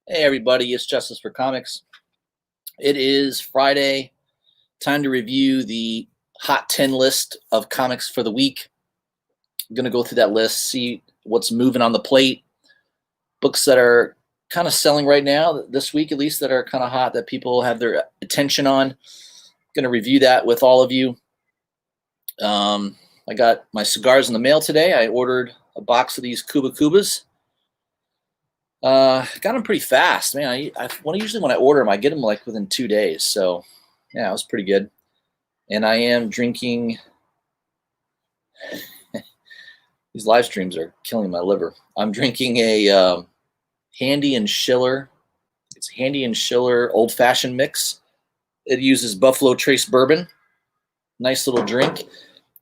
Hey everybody, it's Justice for Comics. It is Friday. Time to review the Hot 10 list of comics for the week. I'm going to go through that list, see what's moving on the plate. Books that are kind of selling right now, this week at least, that are kind of hot, that people have their attention on. I'm going to review that with all of you. I got my cigars in the mail today. I ordered a box of these Cuba Cubas. Got them pretty fast, man. Usually when I order them, I get them like within 2 days. So, yeah, it was pretty good. And I am drinking. These live streams are killing my liver. I'm drinking a Handy and Schiller. It's Handy and Schiller Old Fashioned mix. It uses Buffalo Trace bourbon. Nice little drink.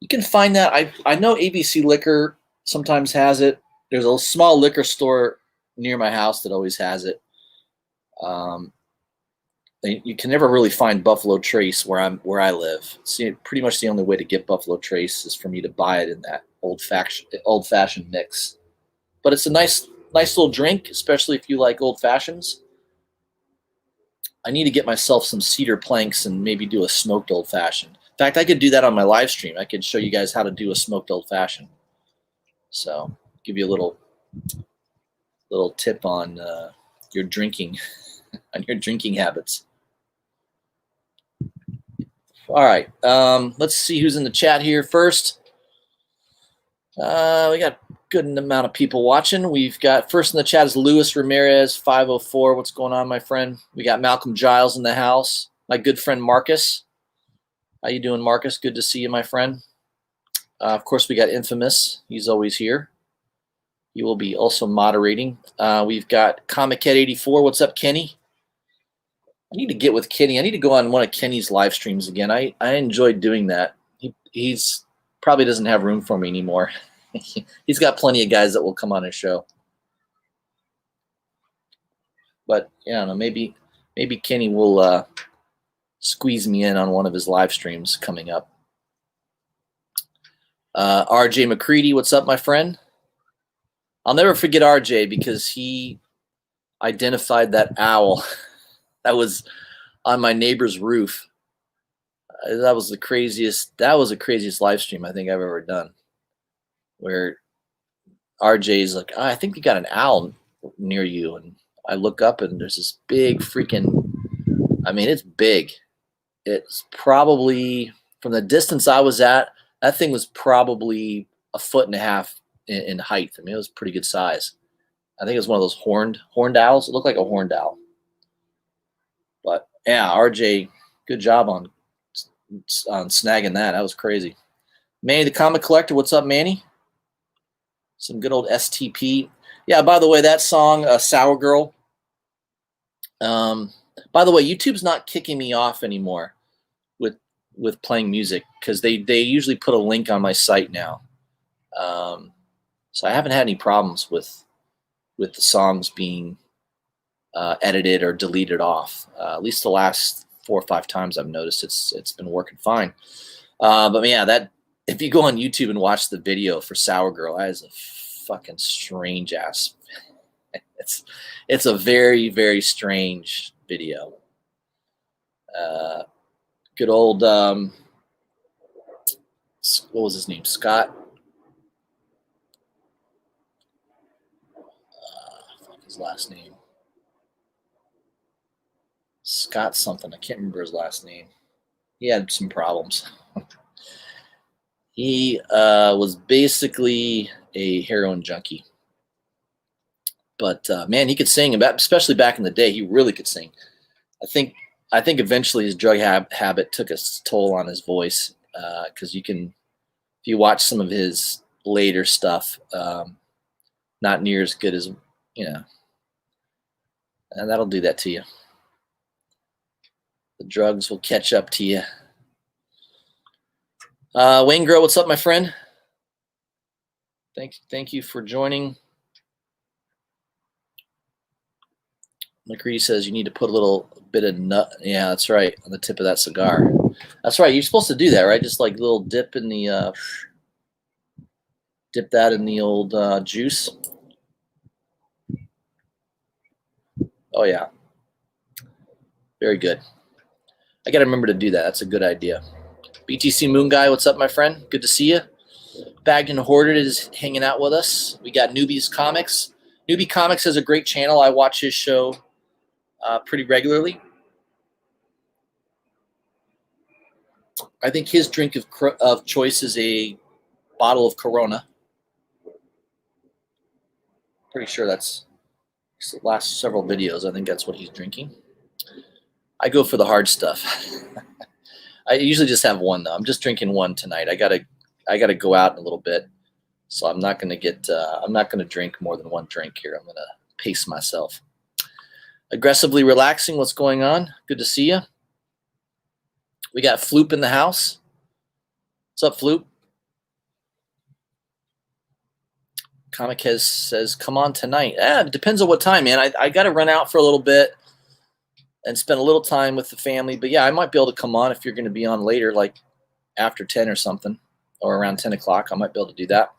You can find that. I know ABC Liquor sometimes has it. There's a small liquor store near my house that always has it. You can never really find Buffalo Trace where I live. See, pretty much the only way to get Buffalo Trace is for me to buy it in that old fashioned mix. But it's a nice little drink, especially if you like old fashions. I need to get myself some cedar planks and maybe do a smoked old fashioned. In fact, I could do that on my live stream. I could show you guys how to do a smoked old fashioned. So, give you a little tip on your drinking habits. All right, let's see who's in the chat here first. We got a good amount of people watching. We've got first in the chat is Luis Ramirez 504. What's going on, my friend? We got Malcolm Giles in the house. My good friend Marcus. How you doing, Marcus? Good to see you, my friend. Of course, we got Infamous. He's always here. He will be also moderating. We've got Comic Cat 84. What's up, Kenny? I need to get with Kenny. I need to go on one of Kenny's live streams again. I enjoyed doing that. He's probably doesn't have room for me anymore. He's got plenty of guys that will come on his show. But yeah, I don't know, maybe Kenny will squeeze me in on one of his live streams coming up. RJ McCready, what's up, my friend? I'll never forget RJ because he identified that owl that was on my neighbor's roof. That was the craziest live stream I think I've ever done, where RJ's like, oh, I think you got an owl near you. And I look up and there's this big freaking, I mean, it's big. It's probably, from the distance I was at, that thing was probably 1.5 feet in height. I mean, it was pretty good size. I think it was one of those horned owls. It looked like a horned owl. But yeah, RJ, good job on snagging that. That was crazy. Manny the Comic Collector, what's up, Manny? Some good old STP. Yeah, by the way, that song, Sour Girl. By the way, YouTube's not kicking me off anymore with playing music because they usually put a link on my site now. So I haven't had any problems with the songs being edited or deleted off. At least the last 4 or 5 times I've noticed it's been working fine. But yeah, that if you go on YouTube and watch the video for Sour Girl, that is a fucking strange ass. It's a very, very strange video. Good old what was his name? Scott. Fuck his last name. Scott something. I can't remember his last name. He had some problems. He was basically a heroin junkie. But man, he could sing. Especially back in the day, he really could sing. I think eventually his drug habit took a toll on his voice because if you watch some of his later stuff, not near as good as, and that'll do that to you. The drugs will catch up to you. Wayne Grow, what's up, my friend? Thank you for joining. McCready says you need to put a little bit of nut. Yeah, that's right, on the tip of that cigar. That's right. You're supposed to do that, right? Just like a little dip in the dip that in the old juice. Oh yeah, very good. I got to remember to do that. That's a good idea. BTC Moon Guy, what's up, my friend? Good to see you. Bagged and Hoarded is hanging out with us. We got Newbie's Comics. Newbie Comics has a great channel. I watch his show pretty regularly. I think his drink of choice is a bottle of Corona. Pretty sure that's the last several videos. I think that's what he's drinking. I go for the hard stuff. I usually just have one though. I'm just drinking one tonight. I gotta go out in a little bit, so I'm not gonna drink more than one drink here. I'm gonna pace myself. Aggressively Relaxing, what's going on? Good to see you. We got Floop in the house. What's up, Floop? Comic says, come on tonight. It depends on what time, man. I got to run out for a little bit and spend a little time with the family. But yeah, I might be able to come on if you're going to be on later, like after 10 or something, or around 10 o'clock. I might be able to do that.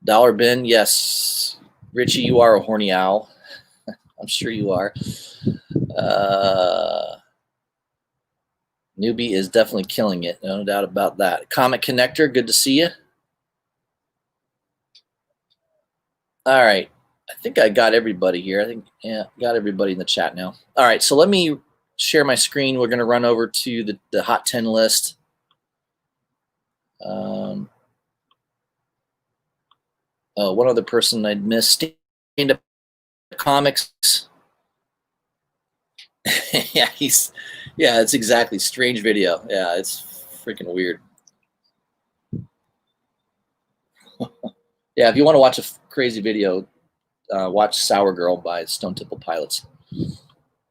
Dollar Bin, yes. Richie, you are a horny owl. I'm sure you are. Newbie is definitely killing it. No doubt about that. Comic Connector, good to see you. All right. I think I got everybody here. Got everybody in the chat now. All right, so let me share my screen. We're going to run over to the Hot 10 list. One other person I'd missed. Stand Up Comics. Yeah, it's exactly. Strange video. Yeah, it's freaking weird. Yeah, if you want to watch a crazy video, watch Sour Girl by Stone Temple Pilots.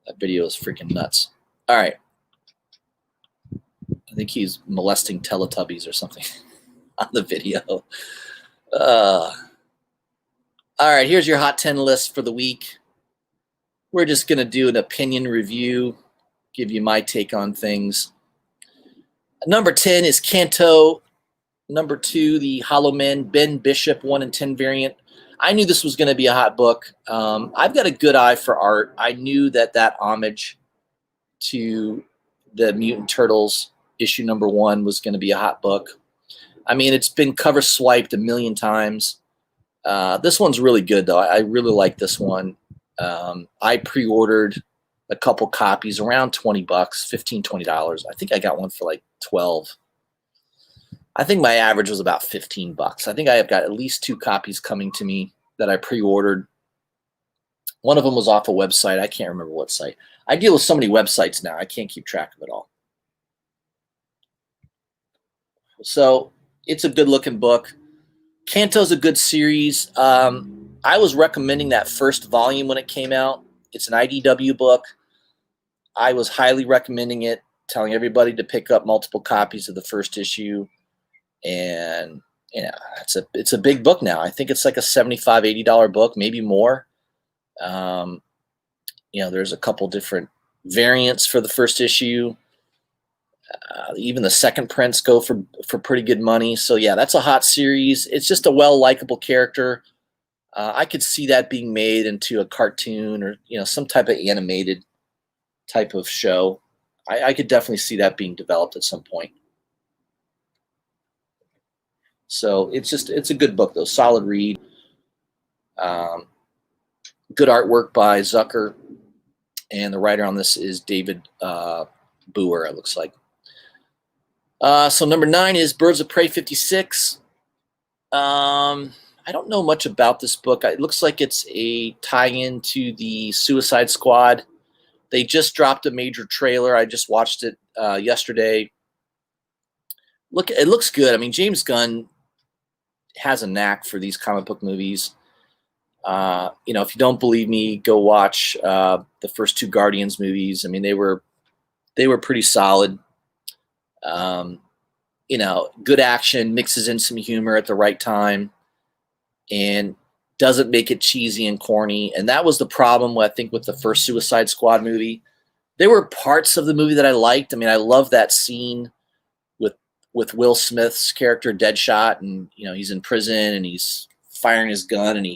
That video is freaking nuts. All right. I think he's molesting Teletubbies or something on the video. All right, here's your Hot 10 list for the week. we're just going to do an opinion review, give you my take on things. Number 10 is Kanto. Number 2, the Hollow Men, Ben Bishop 1 in 10 variant. I knew this was going to be a hot book. I've got a good eye for art. I knew that homage to the Mutant Turtles issue number 1 was going to be a hot book. I mean, it's been cover swiped a million times. This one's really good, though. I really like this one. I pre-ordered a couple copies, around $20, $15, $20. I think I got one for like 12. I think my average was about $15. I think I have got at least 2 copies coming to me that I pre-ordered. One of them was off a website. I can't remember what site. I deal with so many websites now. I can't keep track of it all. So it's a good-looking book. Kanto's a good series. I was recommending that first volume when it came out. It's an IDW book. I was highly recommending it, telling everybody to pick up multiple copies of the first issue. And you know, it's a big book now. I think it's like a $75, $80 book, maybe more. You know, there's a couple different variants for the first issue. Even the second prints go for pretty good money. So yeah, that's a hot series. It's just a likable character. I could see that being made into a cartoon or, you know, some type of animated type of show. I could definitely see that being developed at some point. So it's a good book though, solid read. Good artwork by Zucker, and the writer on this is David Booher, it looks like. So number 9 is Birds of Prey 56. I don't know much about this book. It looks like it's a tie-in to the Suicide Squad. They just dropped a major trailer. I just watched it yesterday. It looks good. I mean, James Gunn has a knack for these comic book movies. You know, if you don't believe me, go watch the first 2 Guardians movies. I mean, they were pretty solid. You know, good action, mixes in some humor at the right time, and doesn't make it cheesy and corny. And that was the problem, I think, with the first Suicide Squad movie. There were parts of the movie that I liked. I mean, I love that scene with Will Smith's character Deadshot, and you know, he's in prison and he's firing his gun, and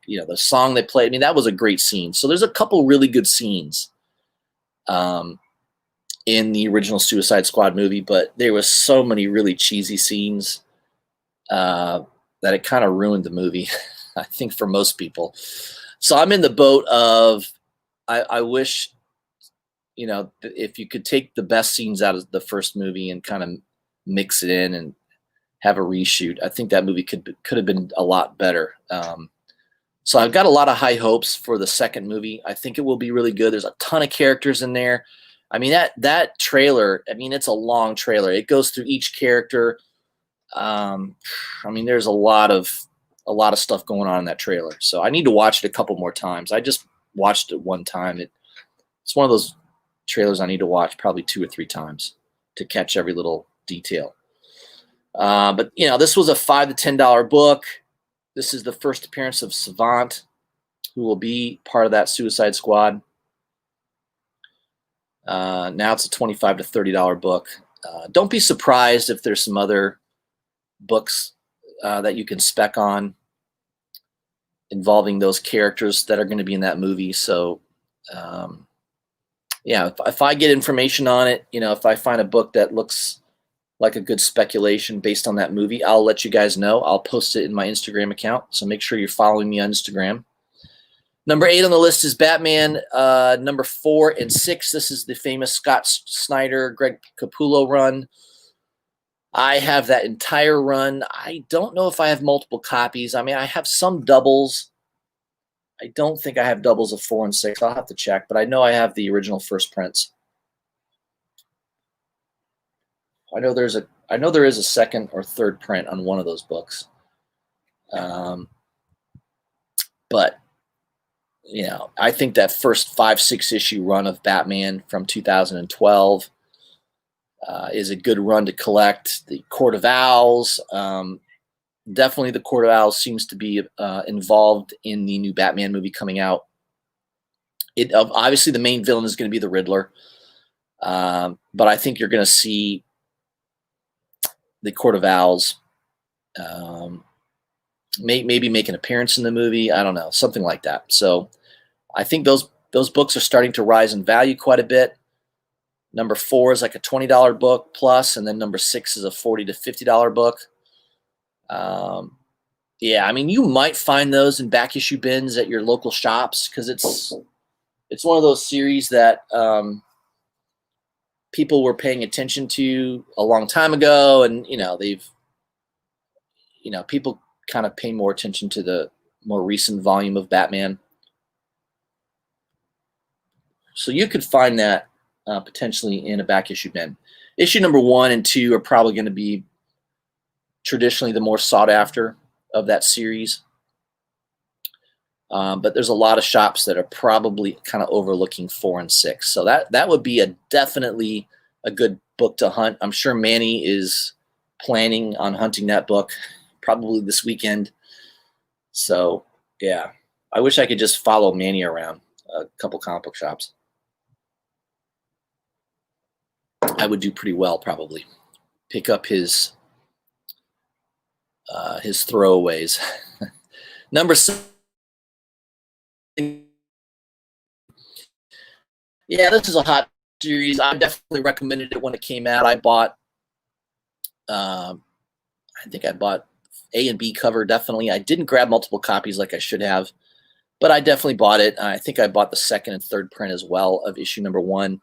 you know, the song they played. I mean, that was a great scene. So there's a couple really good scenes in the original Suicide Squad movie, but there was so many really cheesy scenes that it kind of ruined the movie, I think, for most people. So I'm in the boat of I wish, you know, if you could take the best scenes out of the first movie and kind of mix it in and have a reshoot, I think that movie could have been a lot better. So I've got a lot of high hopes for the second movie. I think it will be really good. There's a ton of characters in there. I mean, that trailer, I mean, it's a long trailer. It goes through each character. I mean, there's a lot of stuff going on in that trailer. So I need to watch it a couple more times. I just watched it one time. It's one of those trailers I need to watch probably 2 or 3 times to catch every little detail. But you know, this was a $5 to $10 book. This is the first appearance of Savant, who will be part of that Suicide Squad. Now it's a $25 to $30 book. Don't be surprised if there's some other books that you can spec on involving those characters that are going to be in that movie. So, yeah, if I get information on it, you know, if I find a book that looks like a good speculation based on that movie, I'll let you guys know. I'll post it in my Instagram account. So make sure you're following me on Instagram. Number 8 on the list is Batman. Number 4 and 6. This is the famous Scott Snyder, Greg Capullo run. I have that entire run. I don't know if I have multiple copies. I mean, I have some doubles. I don't think I have doubles of 4 and 6. I'll have to check, but I know I have the original first prints. I know there is a second or third print on one of those books. But you know, I think that first 5-6 issue run of Batman from 2012 is a good run to collect. The Court of Owls, definitely the Court of Owls seems to be involved in the new Batman movie coming out. Obviously the main villain is going to be the Riddler, but I think you're going to see the Court of Owls maybe make an appearance in the movie. I don't know, something like that. So I think those books are starting to rise in value quite a bit. Number 4 is like a $20 book plus, and then number 6 is a $40 to $50 book. Yeah, I mean, you might find those in back issue bins at your local shops because it's one of those series that people were paying attention to a long time ago, and people kind of pay more attention to the more recent volume of Batman. So you could find that potentially in a back issue bin. Issue number 1 and 2 are probably going to be traditionally the more sought after of that series. But there's a lot of shops that are probably kind of overlooking 4 and 6. So that would be definitely a good book to hunt. I'm sure Manny is planning on hunting that book probably this weekend. So yeah, I wish I could just follow Manny around a couple comic book shops. I would do pretty well probably. Pick up his throwaways. Number 7. Yeah, this is a hot series. I definitely recommended it when it came out. I think I bought A and B cover, definitely. I didn't grab multiple copies like I should have, but I definitely bought it. I think I bought the 2nd and 3rd print as well of issue number 1.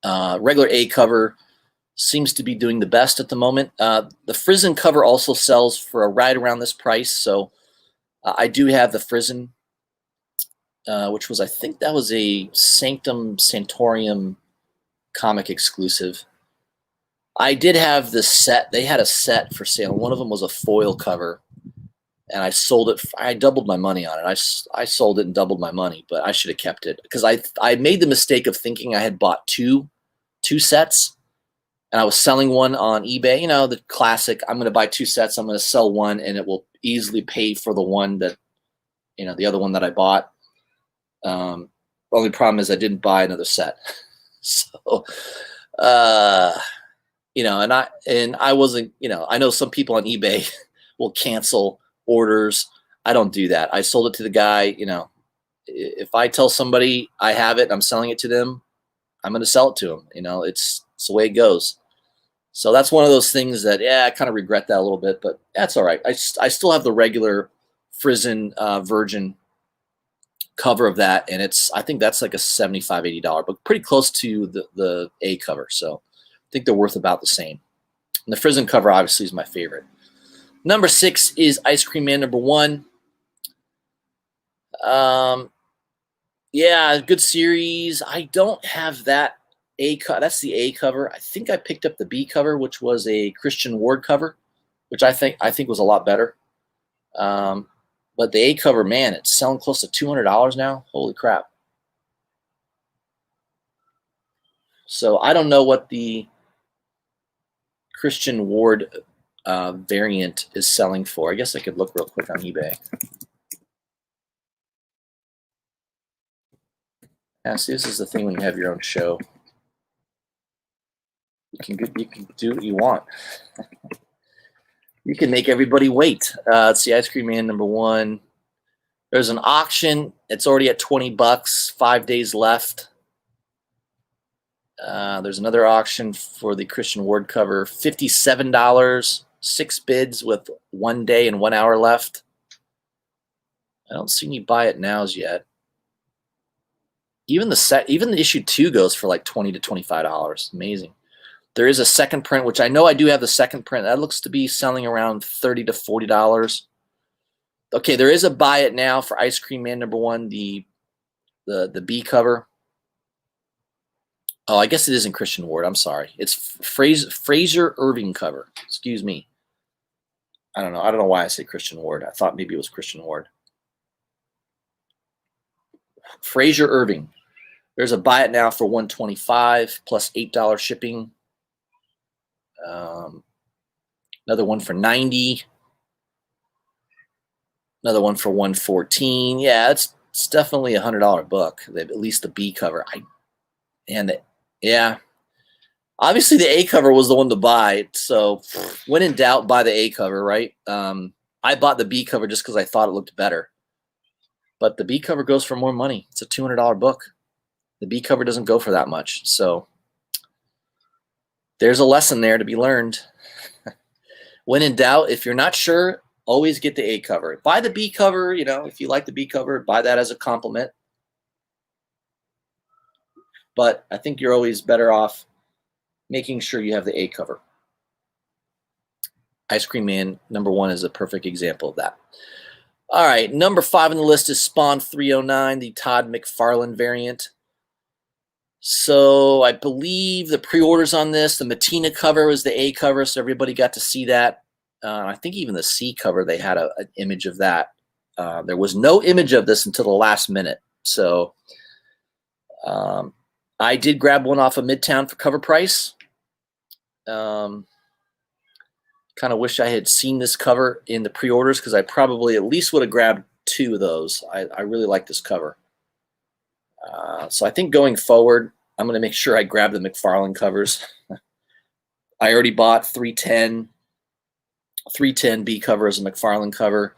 Regular A cover seems to be doing the best at the moment. The Frizzen cover also sells for right around this price, so I do have the Frizzen, which was, I think that was a Sanctum Sanctorum comic exclusive. I did have the set. They had a set for sale. One of them was a foil cover, and I sold it. I doubled my money on it. I sold it and doubled my money, but I should have kept it because I made the mistake of thinking I had bought two sets, and I was selling one on eBay. You know, the classic, I'm going to buy 2 sets. I'm going to sell one, and it will easily pay for the one that, the other one that I bought. Only problem is I didn't buy another set. So, and I wasn't, I know some people on eBay will cancel orders. I don't do that. I sold it to the guy. If I tell somebody I have it, I'm selling it to them, I'm going to sell it to them. It's the way it goes. So that's one of those things that, I kind of regret that a little bit, but that's all right. I still have the regular Frizzen Virgin cover of that, and I think that's like a $75, $80, but pretty close to the A cover. So I think they're worth about the same. And the Frizzen cover obviously is my favorite. Number 6 is Ice Cream Man number 1. Yeah, good series. I don't have that that's the A cover. I think I picked up the B cover, which was a Christian Ward cover, which I think was a lot better. But the A cover, man, it's selling close to $200 now. Holy crap. So I don't know what the Christian Ward variant is selling for. I guess I could look real quick on eBay. Yeah, see, this is the thing when you have your own show. You can do what you want. You can make everybody wait. It's the Ice Cream Man number 1. There's an auction. It's already at $20. 5 days left. There's another auction for the Christian Ward cover. $57. 6 bids with 1 day and 1 hour left. I don't see any buy it nows yet. Even the issue 2 goes for like $20 to $25. Amazing. There is a second print, which I know I do have the second print. That looks to be selling around $30 to $40. Okay, there is a buy it now for Ice Cream Man number 1, the B cover. Oh, I guess it isn't Christian Ward. I'm sorry. It's Fraser Irving cover. Excuse me. I don't know why I say Christian Ward. I thought maybe it was Christian Ward. Fraser Irving. There's a buy it now for $125 plus $8 shipping. Another one for $90. Another one for $114. Yeah, it's definitely $100 book. At least the B cover. Yeah. Obviously, the A cover was the one to buy. So when in doubt, buy the A cover, right? I bought the B cover just because I thought it looked better. But the B cover goes for more money. It's a $200 book. The B cover doesn't go for that much. So there's a lesson there to be learned. When in doubt, if you're not sure, always get the A cover. Buy the B cover, if you like the B cover, buy that as a compliment. But I think you're always better off making sure you have the A cover. Ice Cream Man #1 is a perfect example of that. All right, number 5 on the list is Spawn 309, the Todd McFarlane variant. So I believe the pre-orders on this, the Mattina cover was the A cover, so everybody got to see that. I think even the C cover, they had an image of that. There was no image of this until the last minute. So I did grab one off of Midtown for cover price. Kind of wish I had seen this cover in the pre-orders because I probably at least would have grabbed 2 of those. I really like this cover. So I think going forward, I'm going to make sure I grab the McFarlane covers. I already bought 310 B cover as a McFarlane cover.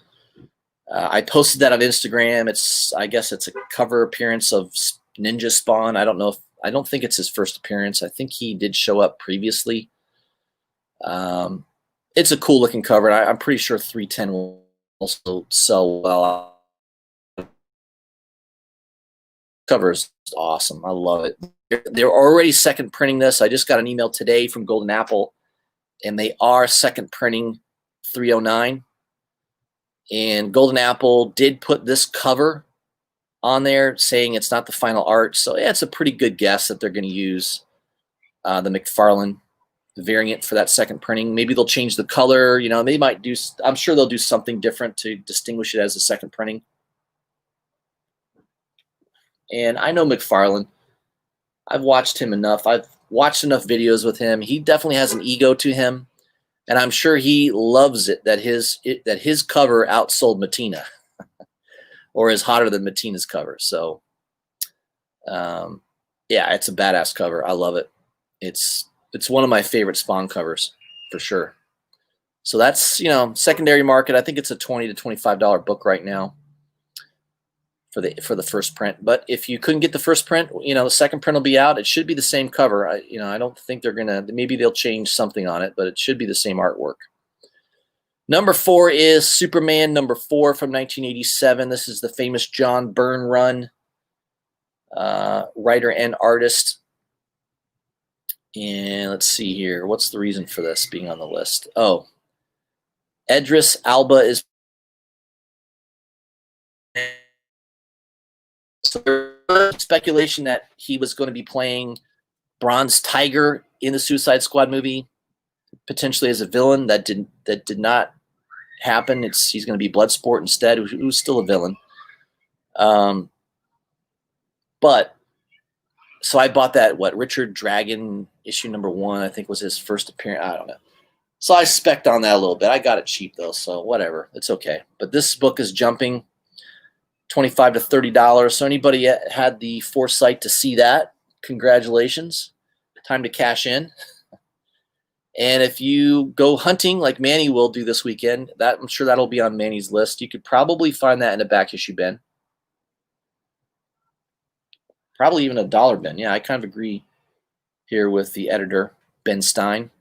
I posted that on Instagram. I guess it's a cover appearance of Ninja Spawn. I don't think it's his first appearance. I think he did show up previously. It's a cool looking cover. And I'm pretty sure 310 will also sell well. Cover is awesome. I love it. They're already second printing this. I just got an email today from Golden Apple, and they are second printing 309. And Golden Apple did put this cover on there saying it's not the final art. So yeah, it's a pretty good guess that they're going to use the McFarlane variant for that second printing. Maybe they'll change the color. They might do. I'm sure they'll do something different to distinguish it as a second printing. And I know McFarlane. I've watched him enough. I've watched enough videos with him. He definitely has an ego to him, and I'm sure he loves it that his cover outsold Mattina, or is hotter than Mattina's cover. So, yeah, it's a badass cover. I love it. It's one of my favorite Spawn covers for sure. So that's secondary market. I think it's a $20 to $25 book right now for the first print. But if you couldn't get the first print, the second print will be out. It should be the same cover. I don't think they're gonna. Maybe they'll change something on it, but it should be the same artwork. Number 4 is Superman #4 from 1987. This is the famous John Byrne run, writer and artist. And let's see here. What's the reason for this being on the list? Oh, Idris Elba is. So there's speculation that he was going to be playing Bronze Tiger in the Suicide Squad movie, potentially as a villain. That did not happen. He's going to be Bloodsport instead, who's still a villain. But so I bought that Richard Dragon issue #1, I think was his first appearance. I don't know. So I spec'd on that a little bit. I got it cheap though, so whatever. It's okay. But this book is jumping $25 to $30. So anybody had the foresight to see that, congratulations. Time to cash in. And if you go hunting like Manny will do this weekend, I'm sure that'll be on Manny's list. You could probably find that in a back issue bin. Probably even a dollar bin. Yeah, I kind of agree here with the editor, Ben Stein.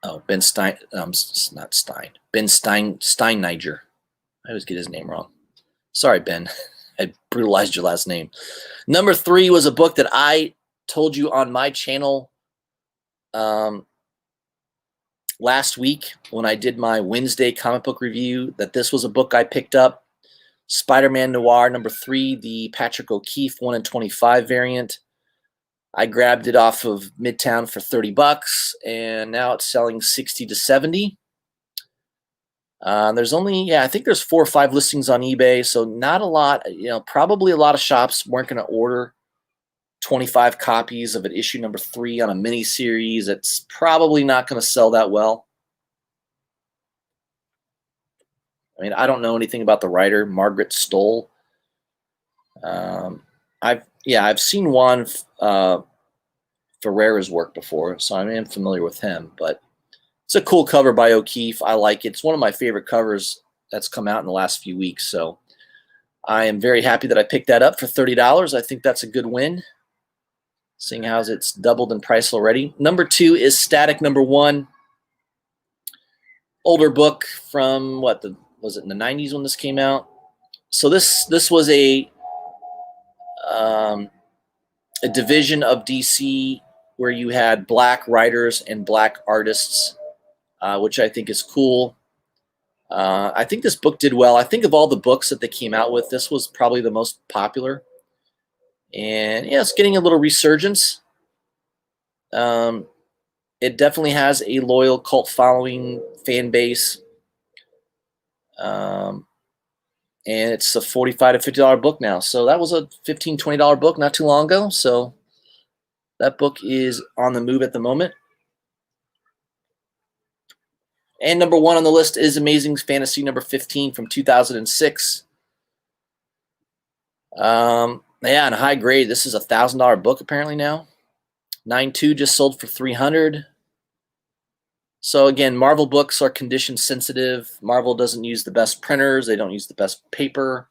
Oh, Ben Stein. Not Stein. Ben Steinniger. I always get his name wrong. Sorry, Ben. I brutalized your last name. Number 3 was a book that I told you on my channel last week when I did my Wednesday comic book review that this was a book I picked up. Spider-Man Noir #3, the Patrick O'Keefe 1 in 25 variant. I grabbed it off of Midtown for $30, and now it's selling 60 to 70. There's only, I think there's 4 or 5 listings on eBay, so not a lot. Probably a lot of shops weren't going to order 25 copies of an issue #3 on a mini series. It's probably not going to sell that well. I mean, I don't know anything about the writer, Margaret Stohl. I've seen Juan Ferreira's work before, so I am familiar with him. But it's a cool cover by O'Keefe. I like it. It's one of my favorite covers that's come out in the last few weeks. So I am very happy that I picked that up for $30. I think that's a good win, seeing how it's doubled in price already. Number 2 is Static Number 1. Older book from was it in the 90s when this came out? So this was a division of DC where you had black writers and black artists, which I think is cool. I think this book did well. I think of all the books that they came out with, this was probably the most popular. And yeah, it's getting a little resurgence. It definitely has a loyal cult following, fan base. And it's a $45 to $50 book now. So that was a $15, $20 book not too long ago. So that book is on the move at the moment. And number 1 on the list is Amazing Fantasy number 15 from 2006. Yeah, and high grade. This is a $1,000 book apparently now. 9.2 just sold for $300. So again, Marvel books are condition sensitive. Marvel doesn't use the best printers. They don't use the best paper.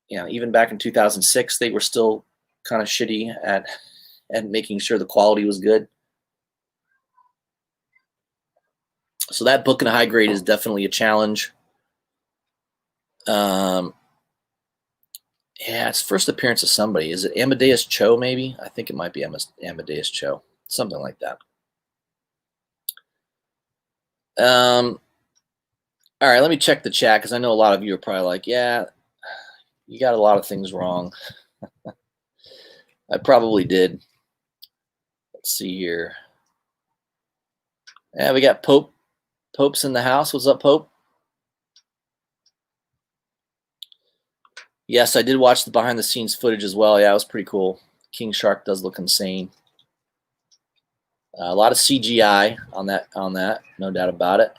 You know, even back in 2006, they were still kind of shitty at making sure the quality was good. So that book in a high grade is definitely a challenge. Yeah, it's first appearance of somebody. Is it Amadeus Cho, maybe? I think it might be Amadeus Cho. Something like that. All right, let me check the chat because I know a lot of you are probably like, yeah, you got a lot of things wrong. I probably did. Let's see here. Yeah, we got Pope. Pope's in the house. What's up, Pope? Yes, I did watch the behind the scenes footage as well. Yeah, it was pretty cool. King Shark does look insane. A lot of CGI on that, no doubt about it.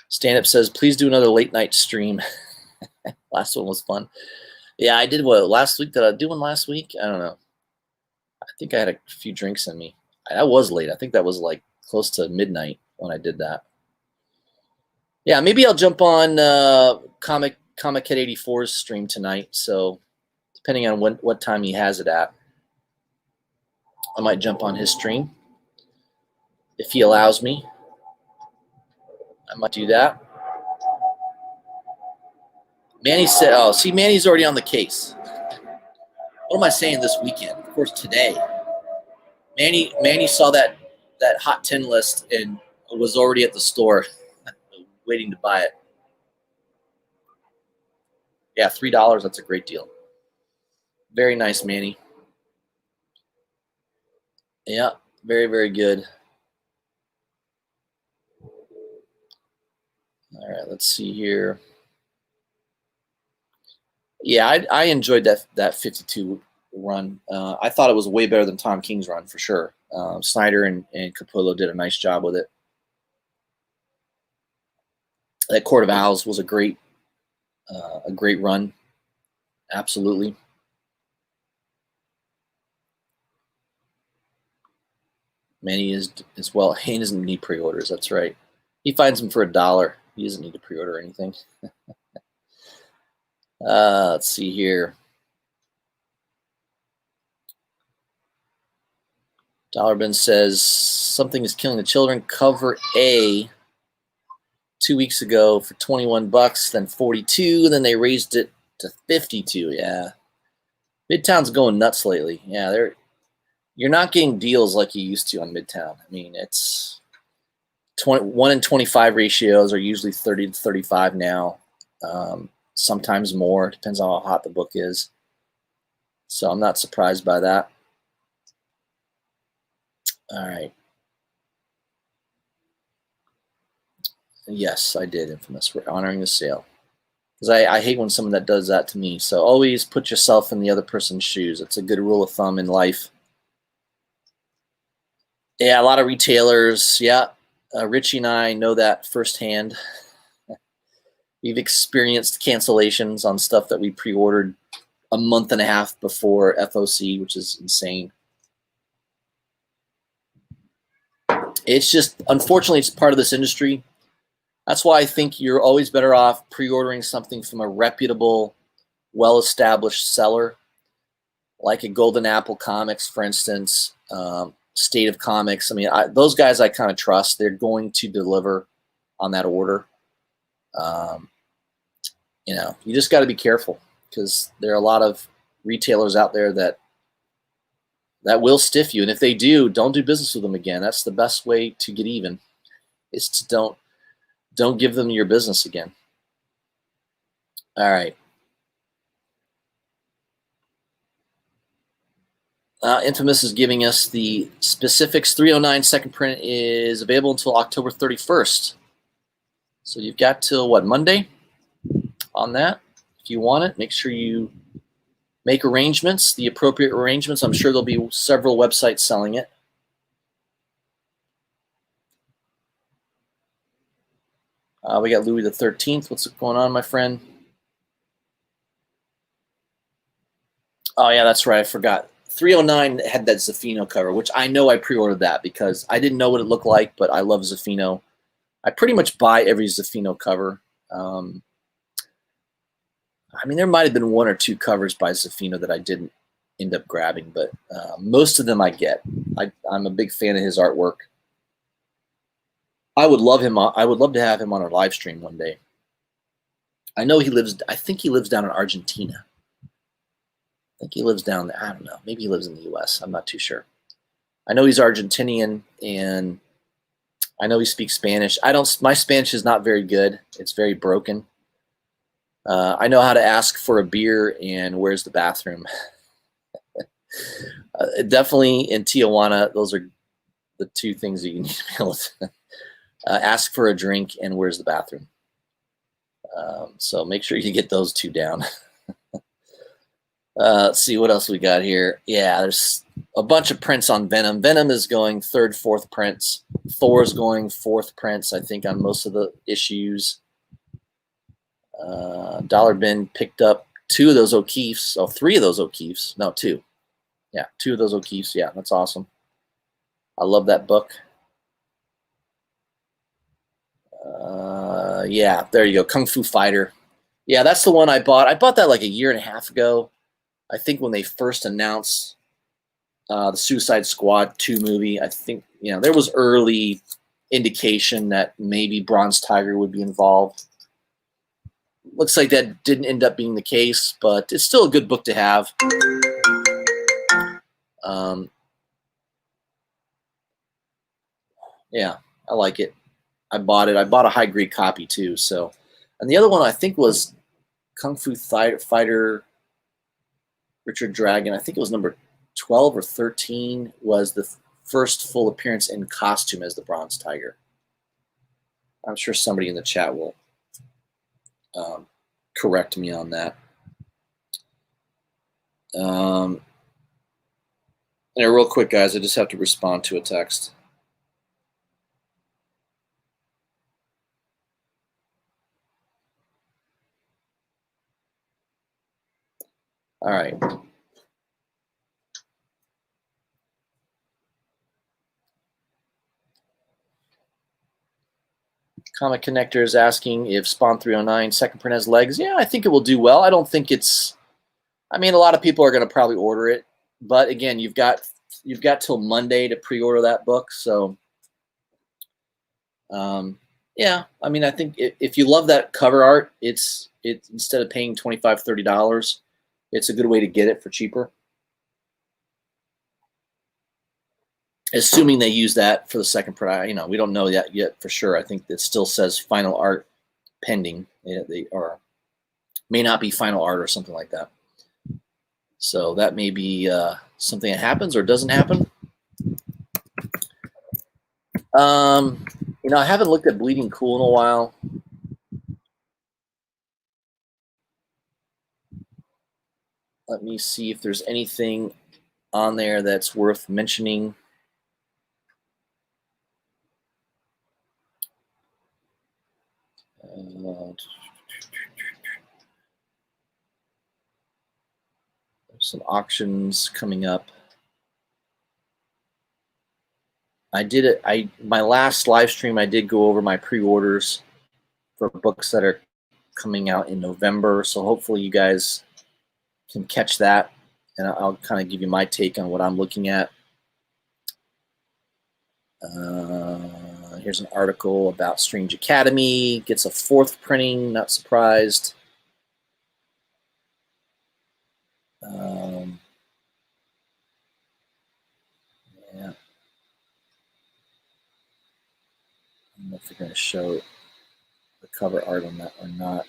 Stand Up says, please do another late night stream. Last one was fun. Yeah, I did what last week? Did I do one last week? I don't know. I think I had a few drinks in me. I was late. I think that was like close to midnight when I did that. Yeah, maybe I'll jump on Comic Head 84's stream tonight. So depending on what time he has it at, I might jump on his stream if he allows me. I might do that. Manny said, oh, see, Manny's already on the case. What am I saying this weekend? Of course, today. Manny saw that Hot 10 list and was already at the store waiting to buy it. Yeah, $3, that's a great deal. Very nice, Manny. Yeah, very, very good. All right, let's see here. Yeah, I enjoyed that 52 run. I thought it was way better than Tom King's run for sure. Snyder and Capullo did a nice job with it. That Court of Owls was a great run. Absolutely. Manny is as well. He doesn't need pre-orders. That's right. He finds them for $1. He doesn't need to pre-order anything. Let's see here. Dollar says Something is Killing the Children. Cover A 2 weeks ago for $21, then $42, then they raised it to $52. Yeah, Midtown's going nuts lately. Yeah, you're not getting deals like you used to on Midtown. I mean, it's 1 in 25 ratios are usually 30 to 35 now. Sometimes more. Depends on how hot the book is. So I'm not surprised by that. All right. Yes, I did, Infamous. We're honoring the sale. Because I hate when someone that does that to me. So always put yourself in the other person's shoes. It's a good rule of thumb in life. Yeah, a lot of retailers. Yeah. Richie and I know that firsthand. We've experienced cancellations on stuff that we pre-ordered a month and a half before FOC, which is insane. It's just, unfortunately, it's part of this industry. That's why I think you're always better off pre-ordering something from a reputable, well-established seller, like a Golden Apple Comics, for instance, State of Comics. I mean, those guys I kind of trust. They're going to deliver on that order. You know, you just got to be careful because there are a lot of retailers out there that will stiff you. And if they do, don't do business with them again. That's the best way to get even, is to don't give them your business again. All right. Infamous is giving us the specifics. 309 second print is available until October 31st. So you've got till what, Monday on that? If you want it, make sure you make arrangements, the appropriate arrangements. I'm sure there'll be several websites selling it. We got Louis the 13th. What's going on, my friend? Oh, yeah, that's right. I forgot. 309 had that Zafino cover, which I know I pre-ordered that because I didn't know what it looked like, but I love Zafino. I pretty much buy every Zafino cover. I mean, there might have been one or two covers by Zafino that I didn't end up grabbing, but most of them I get. I'm a big fan of his artwork. I would love him. I would love to have him on a live stream one day. I know he lives. I think he lives down in Argentina. I think he lives down there. I don't know. Maybe he lives in the U.S. I'm not too sure. I know he's Argentinian, and I know he speaks Spanish. My Spanish is not very good. It's very broken. I know how to ask for a beer and where's the bathroom. Definitely in Tijuana, those are the two things that you need to be able to ask for a drink and where's the bathroom. So make sure you get those two down. Let's see what else we got here. Yeah, there's a bunch of prints on Venom. Venom is going third, fourth prints. Thor's going fourth prints, I think, on most of the issues. Dollar Bin picked up two of those O'Keefes. Oh, three of those O'Keefes. No, two. Yeah, two of those O'Keefes. Yeah, that's awesome. I love that book. Yeah, there you go. Kung Fu Fighter. Yeah, that's the one I bought. I bought that like a year and a half ago. I think when they first announced the Suicide Squad 2 movie, I think, you know, there was early indication that maybe Bronze Tiger would be involved. Looks like that didn't end up being the case, but it's still a good book to have. Yeah, I like it. I bought it. I bought a high-grade copy too. So, and the other one I think was Kung Fu Fighter Richard Dragon. I think it was number 12 or 13 was the first full appearance in costume as the Bronze Tiger. I'm sure somebody in the chat will correct me on that. And real quick, guys, I just have to respond to a text. All right. Comic Connector is asking if Spawn 309 second print has legs. Yeah, I think it will do well. I don't think it's. I mean, a lot of people are going to probably order it, but again, you've got till Monday to pre-order that book. So, yeah, I mean, I think if you love that cover art, it's instead of paying $25, $30, it's a good way to get it for cheaper. Assuming they use that for the second print, you know, we don't know that yet for sure. I think it still says final art pending. They are may not be final art or something like that. So that may be something that happens or doesn't happen. You know, I haven't looked at Bleeding Cool in a while. Let me see if there's anything on there that's worth mentioning. some auctions coming up. I did it. My last live stream, I did go over my pre-orders for books that are coming out in November. So hopefully you guys can catch that, and I'll kind of give you my take on what I'm looking at. Here's an article about Strange Academy. Gets a 4th printing, not surprised. Yeah. I don't know if they're going to show the cover art on that or not.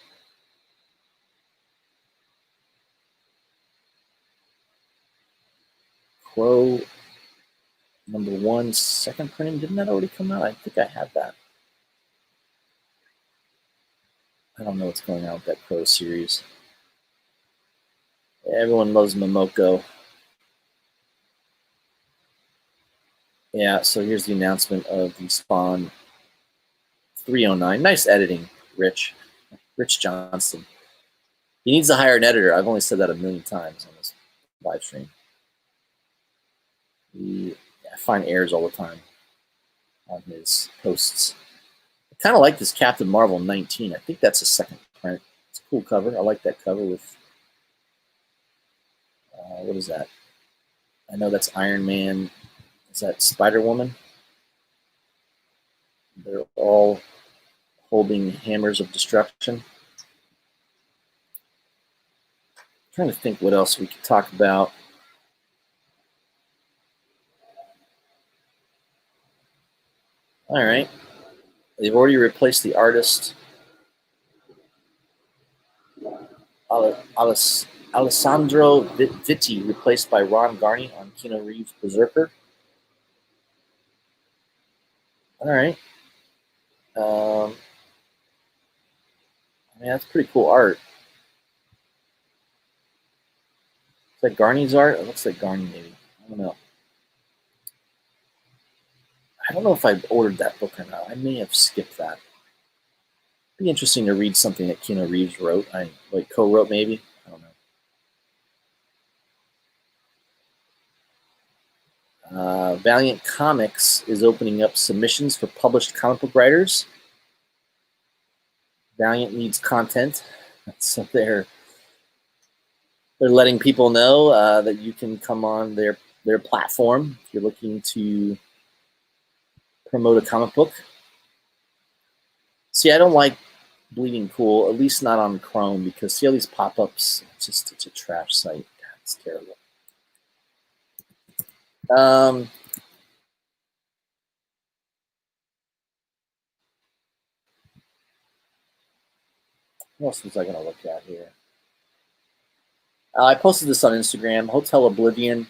Crow number 1, 2nd printing. Didn't that already come out? I think I had that. I don't know what's going on with that Crow series. Everyone loves Momoko. Yeah, so here's the announcement of the Spawn 309. Nice editing, Rich Johnson. He needs to hire an editor. I've only said that a million times on this live stream. I find errors all the time on his posts. I kind of like this Captain Marvel 19. I think that's a 2nd print. It's a cool cover. I like that cover with, what is that? I know that's Iron Man. Is that Spider-Woman? They're all holding hammers of destruction. I'm trying to think what else we could talk about. All right. They've already replaced the artist. Alessandro Vitti replaced by Ron Garney on Keanu Reeves' Berserker. All right. I mean, that's pretty cool art. Is that Garney's art? It looks like Garney, maybe. I don't know. I don't know if I ordered that book or not. I may have skipped that. It'd be interesting to read something that Keanu Reeves wrote. Like co-wrote, maybe. I don't know. Valiant Comics is opening up submissions for published comic book writers. Valiant needs content, so they're letting people know that you can come on their platform if you're looking to promote a comic book. See, I don't like Bleeding Cool, at least not on Chrome, because see all these pop-ups? It's a trash site. God, it's terrible. What else was I going to look at here? I posted this on Instagram. Hotel Oblivion,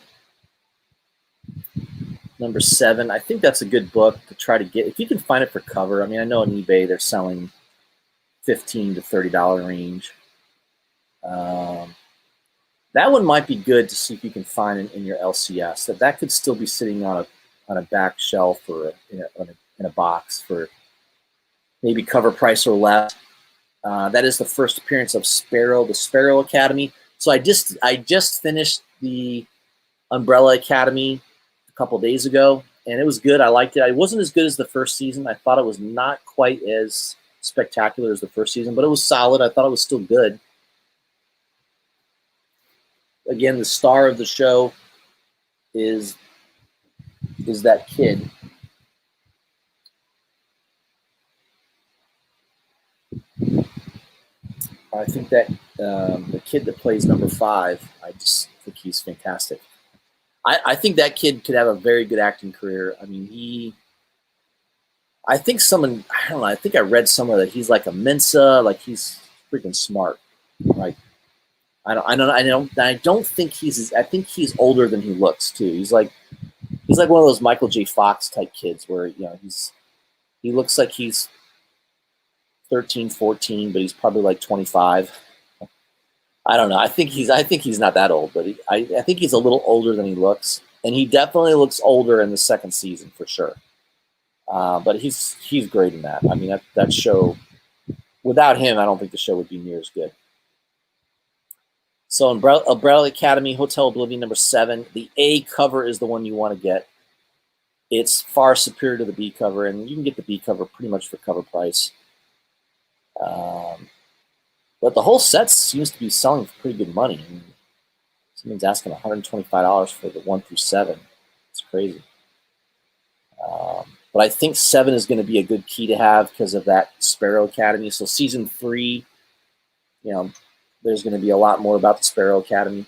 number 7. I think that's a good book to try to get. If you can find it for cover. I mean, I know on eBay they're selling $15 to $30 range. That one might be good to see if you can find it in your LCS. That could still be sitting on a back shelf or in a box for maybe cover price or less. That is the first appearance of Sparrow, the Sparrow Academy. So I just finished the Umbrella Academy a couple days ago, and it was good. I liked it. It wasn't as good as the first season. I thought it was not quite as spectacular as the first season, but it was solid. I thought it was still good. Again, the star of the show is that kid. I think that the kid that plays number 5, I just think he's fantastic. I think that kid could have a very good acting career. I mean, I think I don't know, I think I read somewhere that he's like a Mensa, like he's freaking smart. Like, I don't think I think he's older than he looks too. He's like one of those Michael J. Fox type kids where, he looks like he's 13, 14, but he's probably like 25. I don't know. I think he's not that old, but I think he's a little older than he looks, and he definitely looks older in the second season for sure. But he's great in that. I mean, that show without him, I don't think the show would be near as good. So Umbrella Academy, Hotel Oblivion #7. The A cover is the one you want to get. It's far superior to the B cover, and you can get the B cover pretty much for cover price. But the whole set seems to be selling for pretty good money. I mean, someone's asking $125 for the 1 through 7. It's crazy. But I think 7 is going to be a good key to have because of that Sparrow Academy. So season 3, there's going to be a lot more about the Sparrow Academy.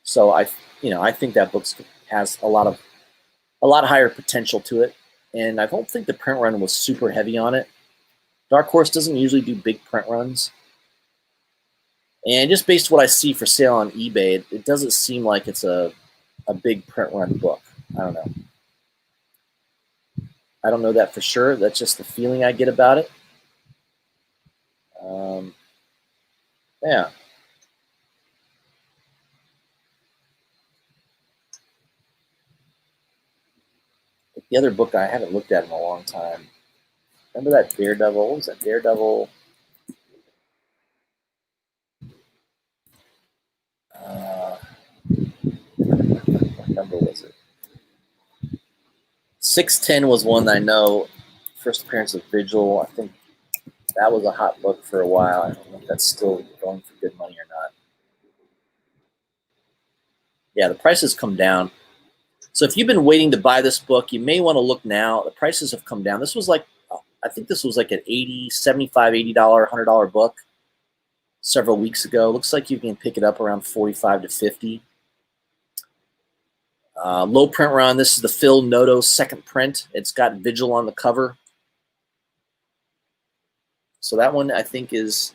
So I think that book has a lot higher potential to it, and I don't think the print run was super heavy on it. Dark Horse doesn't usually do big print runs, and just based on what I see for sale on eBay, it doesn't seem like it's a big print run book. I don't know. I don't know that for sure. That's just the feeling I get about it. Yeah. The other book I haven't looked at in a long time. Remember that Daredevil? What was that? Daredevil. What number was it? 610 was one that I know. First appearance of Vigil. I think that was a hot book for a while. I don't know if that's still going for good money or not. Yeah, the prices come down. So if you've been waiting to buy this book, you may want to look now. The prices have come down. This was like, I think this was like an $80, $75, $80, $100 book several weeks ago. Looks like you can pick it up around $45 to $50. Low print run. This is the Phil Noto second print. It's got Vigil on the cover. So that one I think is,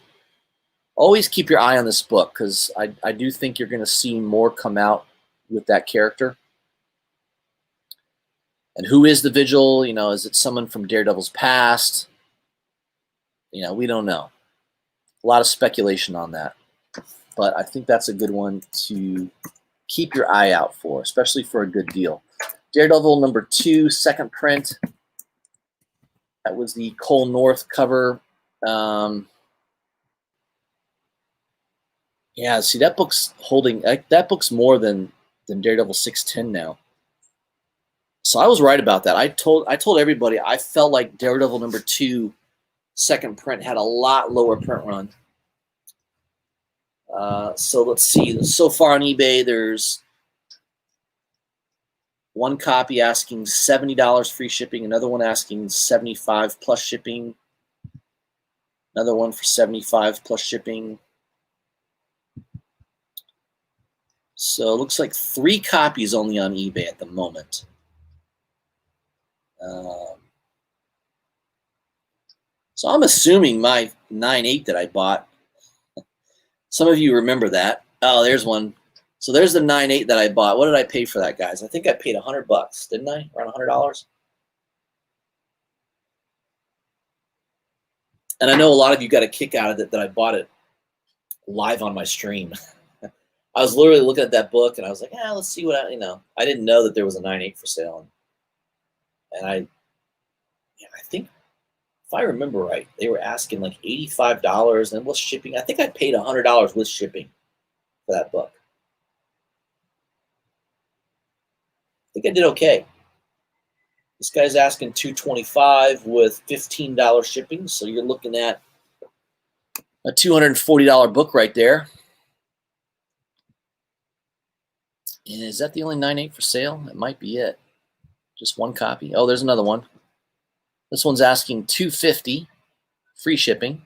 always keep your eye on this book because I do think you're going to see more come out with that character. And who is the Vigil? Is it someone from Daredevil's past? We don't know. A lot of speculation on that. But I think that's a good one to keep your eye out for, especially for a good deal. Daredevil #2, second print. That was the Cole North cover. Yeah, see, that book's holding. That book's more than Daredevil 610 now. So I was right about that. I told everybody I felt like Daredevil #2, second print, had a lot lower print run. So let's see. So far on eBay, there's one copy asking $70 free shipping, another one asking $75 plus shipping, another one for $75 plus shipping. So it looks like 3 copies only on eBay at the moment. So I'm assuming my 9.8 that I bought, some of you remember that. Oh, there's one. So there's the 9.8 that I bought. What did I pay for that, guys? I think I paid $100, didn't I? Around $100. And I know a lot of you got a kick out of it that I bought it live on my stream. I was literally looking at that book and I was like, let's see what I didn't know that there was a 9.8 for sale. And I think if I remember right, they were asking like $85 and with shipping. I think I paid $100 with shipping for that book. I think I did okay. This guy's asking $225 with $15 shipping, so you're looking at a $240 book right there. And is that the only 9.8 for sale? It might be it. Just one copy. Oh, there's another one. This one's asking $250, free shipping.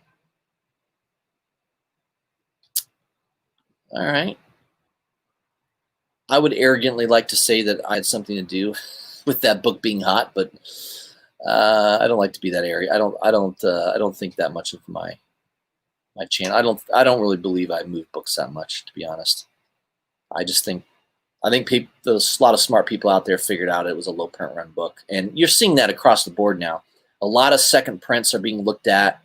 All right. I would arrogantly like to say that I had something to do with that book being hot, but I don't like to be that area. I don't think that much of my channel. I don't really believe I move books that much, to be honest. I think there's a lot of smart people out there figured out it was a low print run book, and you're seeing that across the board now. A lot of second prints are being looked at.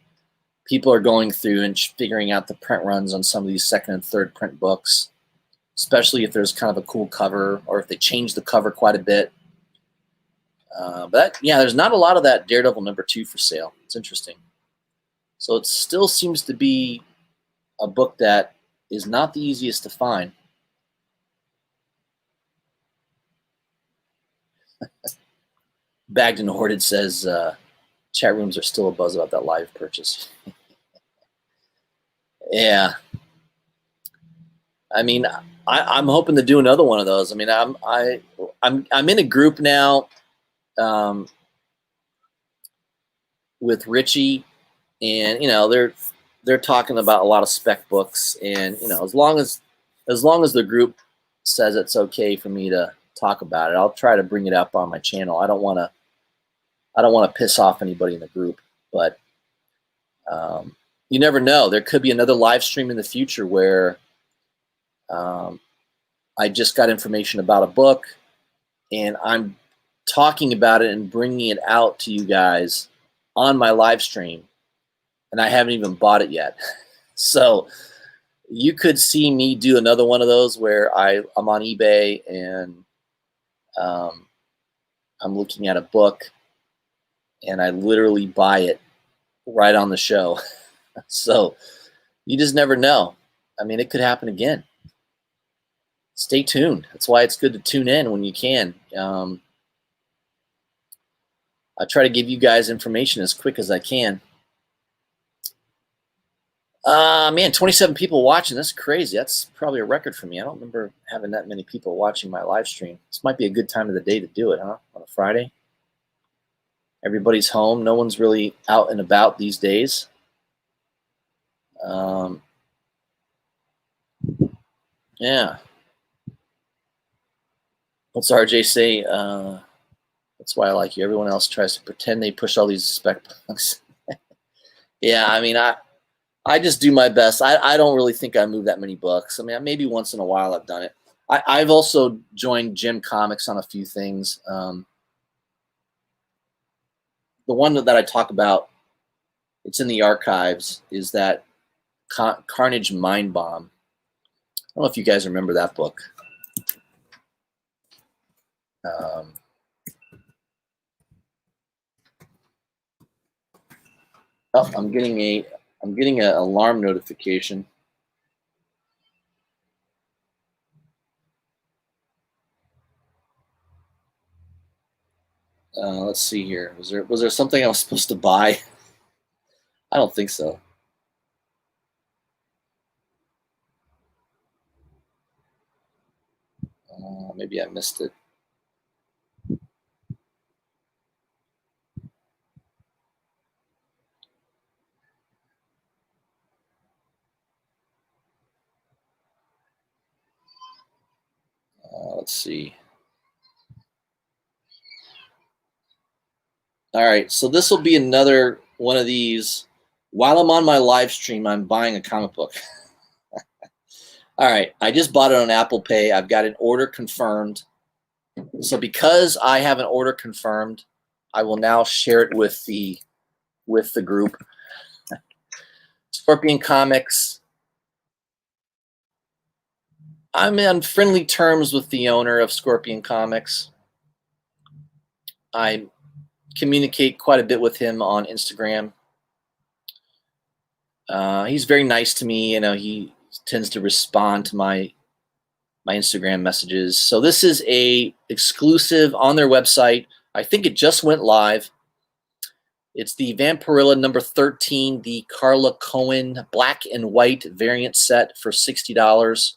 People are going through and figuring out the print runs on some of these second and third print books, especially if there's kind of a cool cover or if they change the cover quite a bit. Yeah, there's not a lot of that Daredevil #2 for sale. It's interesting. So it still seems to be a book that is not the easiest to find. Bagged and Hoarded says chat rooms are still a buzz about that live purchase. Yeah, I mean, I'm hoping to do another one of those. I mean, I'm in a group now with Richie, and they're talking about a lot of spec books, and as long as the group says it's okay for me to talk about it, I'll try to bring it up on my channel. I don't want to piss off anybody in the group, but you never know. There could be another live stream in the future where I just got information about a book and I'm talking about it and bringing it out to you guys on my live stream, and I haven't even bought it yet. So you could see me do another one of those where I'm on eBay and I'm looking at a book and I literally buy it right on the show. So you just never know. I mean, it could happen again. Stay tuned. That's why it's good to tune in when you can. I try to give you guys information as quick as I can. Man, 27 people watching. That's crazy. That's probably a record for me. I don't remember having that many people watching my live stream. This might be a good time of the day to do it, huh? On a Friday. Everybody's home. No one's really out and about these days. Yeah. What's RJ say? That's why I like you. Everyone else tries to pretend they push all these spec books. Yeah, I mean, I just do my best. I don't really think I move that many books. I mean, maybe once in a while I've done it. I've also joined Jim Comics on a few things. The one that I talk about, it's in the archives, is that Carnage Mind Bomb. I don't know if you guys remember that book. Oh, I'm getting an alarm notification. Let's see here. Was there something I was supposed to buy? I don't think so. Maybe I missed it. Let's see. All right, so this will be another one of these. While I'm on my live stream, I'm buying a comic book. All right, I just bought it on Apple Pay. I've got an order confirmed. So because I have an order confirmed, I will now share it with the group. Scorpion Comics. I'm on friendly terms with the owner of Scorpion Comics. I communicate quite a bit with him on Instagram. He's very nice to me. He tends to respond to my Instagram messages. So this is a exclusive on their website. I think it just went live. It's the Vampirella number 13, the Carla Cohen black and white variant set for $60.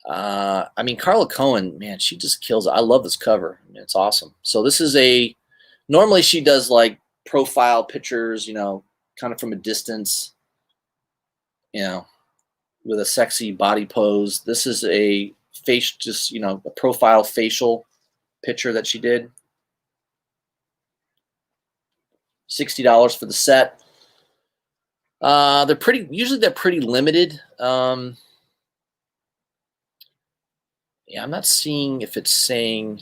I mean, Carla Cohen, man, she just kills it. I love this cover. I mean, it's awesome. So this is normally she does like profile pictures, kind of from a distance, with a sexy body pose. This is a face, just, a profile facial picture that she did. $60 for the set. They're pretty limited. Yeah, I'm not seeing if it's saying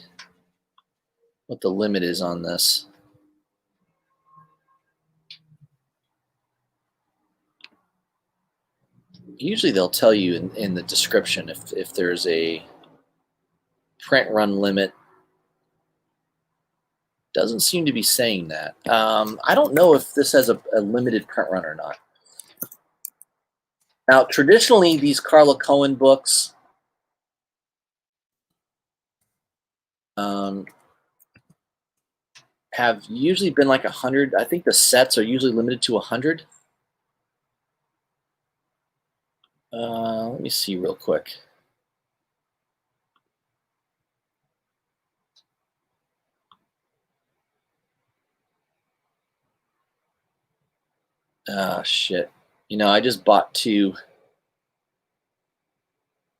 what the limit is on this. Usually they'll tell you in the description if there's a print run limit. Doesn't seem to be saying that. I don't know if this has a limited print run or not. Now, traditionally, these Carla Cohen books have usually been like 100. I think the sets are usually limited to 100. Let me see real quick. Shit. I just bought 2.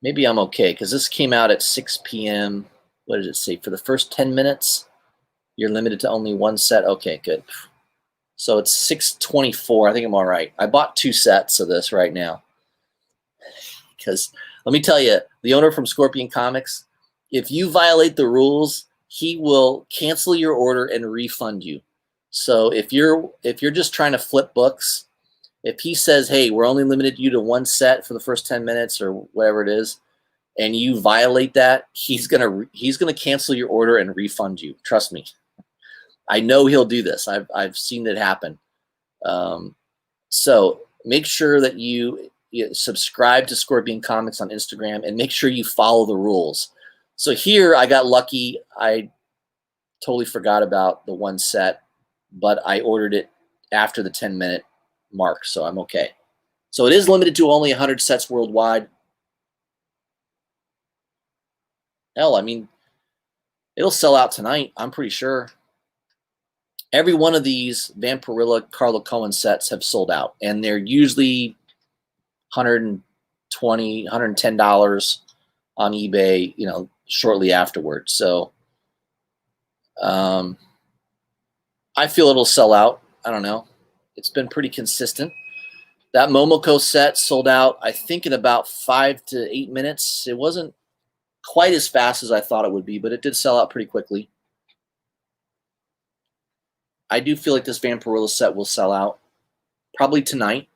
Maybe I'm okay because this came out at 6 p.m. What did it say? For the first 10 minutes, you're limited to only 1 set. Okay, good. So it's 6:24. I think I'm all right. I bought 2 sets of this right now. Because let me tell you, the owner from Scorpion Comics, if you violate the rules, he will cancel your order and refund you. So if you're just trying to flip books, if he says, hey, we're only limited you to 1 set for the first 10 minutes or whatever it is, and you violate that, he's gonna cancel your order and refund you. Trust me. I know he'll do this. I've seen it happen. So make sure that you subscribe to Scorpion Comics on Instagram and make sure you follow the rules. So here I got lucky. I totally forgot about the 1 set, but I ordered it after the 10-minute mark, so I'm okay. So it is limited to only 100 sets worldwide. Hell, I mean, it'll sell out tonight, I'm pretty sure. Every one of these Vampirilla Carla Cohen sets have sold out, and they're usually $120, $110 on eBay, shortly afterwards. So I feel it'll sell out. I don't know. It's been pretty consistent. That Momoko set sold out, I think, in about 5 to 8 minutes. It wasn't quite as fast as I thought it would be, but it did sell out pretty quickly. I do feel like this Vampirilla set will sell out probably tonight.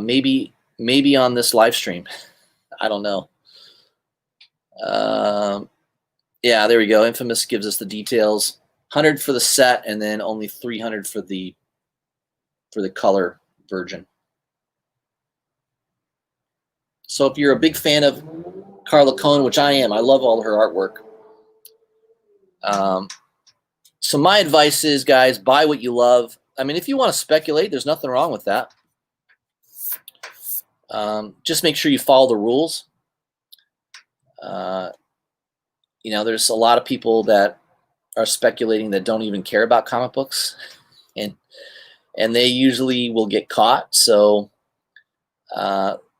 Maybe on this live stream. I don't know. Yeah, there we go. Infamous gives us the details. 100 for the set, and then only 300 for the color version. So if you're a big fan of Carla Cohen, which I am, I love all her artwork. So my advice is, guys, buy what you love. I mean, if you want to speculate, there's nothing wrong with that. Just make sure you follow the rules. There's a lot of people that are speculating that don't even care about comic books, and they usually will get caught. So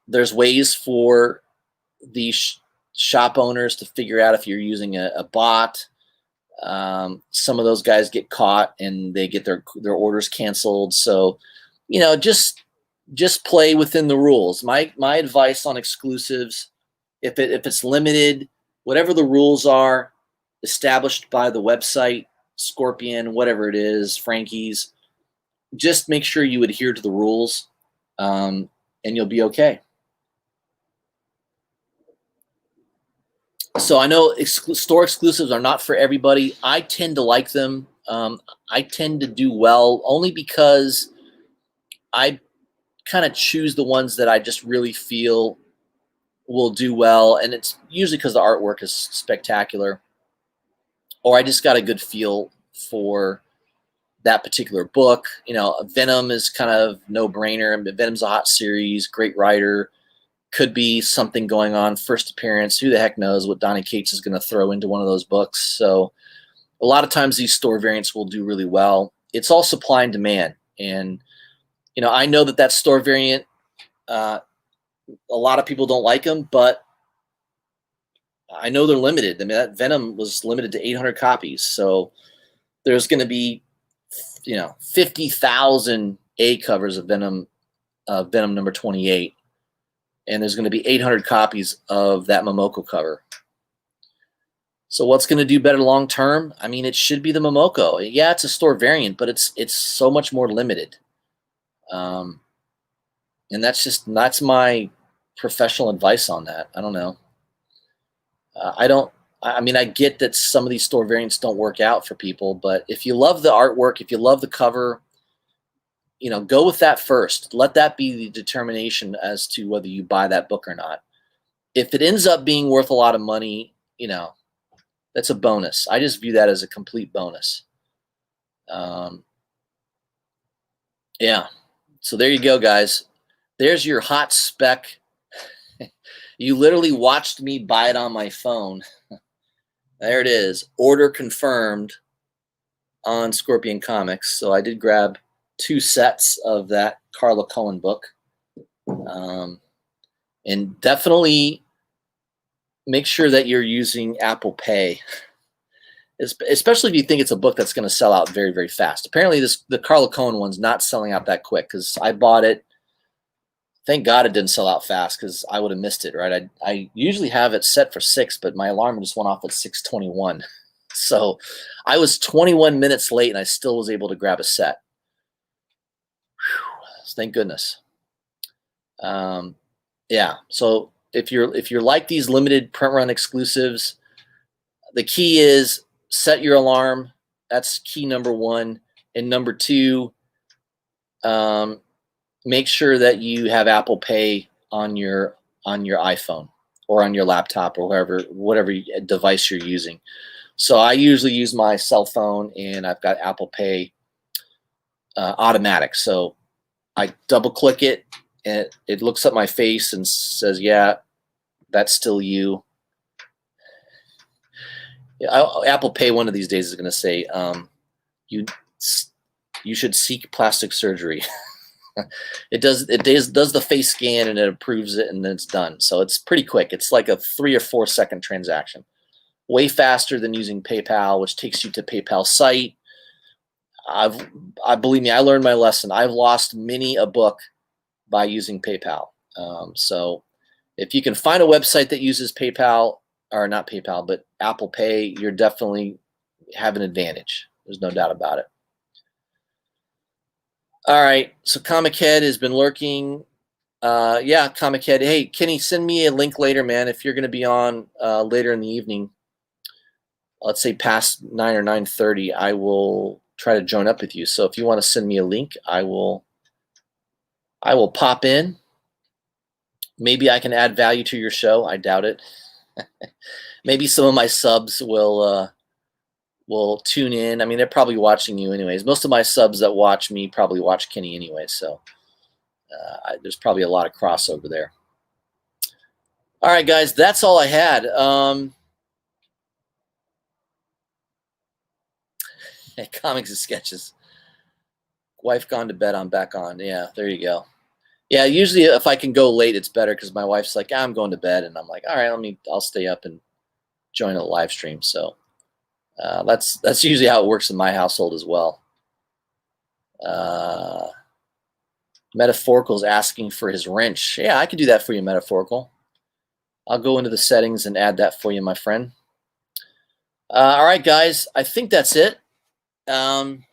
there's ways for these shop owners to figure out if you're using a bot. Some of those guys get caught and they get their orders canceled. So, just play within the rules. My advice on exclusives, if it's limited, whatever the rules are established by the website, Scorpion, whatever it is, Frankie's, just make sure you adhere to the rules, and you'll be okay. So I know store exclusives are not for everybody. I tend to like them. I tend to do well only because I kind of choose the ones that I just really feel will do well. And it's usually because the artwork is spectacular, or I just got a good feel for that particular book. Venom is kind of no-brainer. Venom's a hot series, great writer. Could be something going on, first appearance. Who the heck knows what Donny Cates is going to throw into one of those books. So a lot of times these store variants will do really well. It's all supply and demand. And, I know that store variant, a lot of people don't like them, but I know they're limited. I mean, that Venom was limited to 800 copies. So there's going to be, 50,000 A covers of Venom number 28. And there's going to be 800 copies of that Momoko cover. So what's going to do better long term? I mean, it should be the Momoko. Yeah, it's a store variant, but it's so much more limited. And that's my professional advice on that. I don't know. I don't I mean, I get that some of these store variants don't work out for people, but if you love the artwork, if you love the cover, go with that first. Let that be the determination as to whether you buy that book or not. If it ends up being worth a lot of money, that's a bonus. I just view that as a complete bonus. Yeah. So there you go, guys. There's your hot spec. You literally watched me buy it on my phone. There it is. Order confirmed on Scorpion Comics. So I did grab 2 sets of that Carla Cohen book. And definitely make sure that you're using Apple Pay, especially if you think it's a book that's going to sell out very, very fast. Apparently, the Carla Cohen one's not selling out that quick because I bought it. Thank God it didn't sell out fast because I would have missed it, right? I usually have it set for 6, but my alarm just went off at 6:21. So I was 21 minutes late and I still was able to grab a set. Whew, thank goodness. Yeah, so if you're like these limited print run exclusives, the key is set your alarm. That's key number 1. And number 2, make sure that you have Apple Pay on your iPhone or on your laptop or whatever device you're using. So I usually use my cell phone and I've got Apple Pay automatic. So I double click it and it looks at my face and says, yeah, that's still you. Apple Pay one of these days is going to say, you should seek plastic surgery. It does the face scan and it approves it and then it's done. So it's pretty quick. It's like a 3 or 4 second transaction. Way faster than using PayPal, which takes you to PayPal site. Believe me, I learned my lesson. I've lost many a book by using PayPal. So if you can find a website that uses PayPal, or not PayPal, but Apple Pay, you're definitely have an advantage. There's no doubt about it. All right, so Comic Head has been lurking. Yeah, Comic Head. Hey, Kenny, send me a link later, man. If you're going to be on later in the evening, let's say past 9 or 9:30, I will try to join up with you. So if you want to send me a link, I will pop in. Maybe I can add value to your show. I doubt it. Maybe some of my subs will tune in. I mean, they're probably watching you anyways. Most of my subs that watch me probably watch Kenny anyway, so there's probably a lot of crossover there. All right, guys, that's all I had. Comics and sketches. Wife gone to bed, I'm back on. Yeah, there you go. Yeah, usually if I can go late, it's better because my wife's like, I'm going to bed, and I'm like, all right, I'll stay up and join a live stream. So that's usually how it works in my household as well. Metaphorical is asking for his wrench. Yeah, I could do that for you, Metaphorical. I'll go into the settings and add that for you, my friend. All right, guys, I think that's it. I'm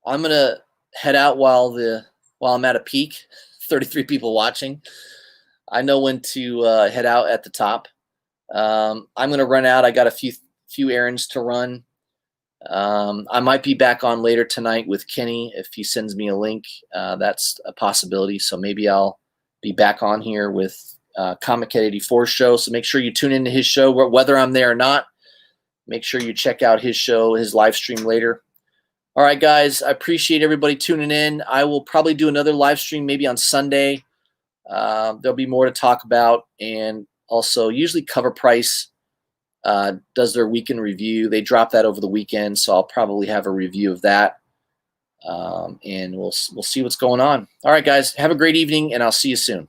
gonna head out while I'm at a peak. 33 people watching. I know when to head out at the top. I'm gonna run out. I got a few errands to run. I might be back on later tonight with Kenny if he sends me a link. That's a possibility. So maybe I'll be back on here with Comic Head 84 show. So make sure you tune into his show, whether I'm there or not. Make sure you check out his show, his live stream later. All right, guys, I appreciate everybody tuning in. I will probably do another live stream maybe on Sunday. There'll be more to talk about, and also usually Cover Price does their weekend review. They drop that over the weekend, so I'll probably have a review of that, and we'll see what's going on. All right, guys, have a great evening, and I'll see you soon.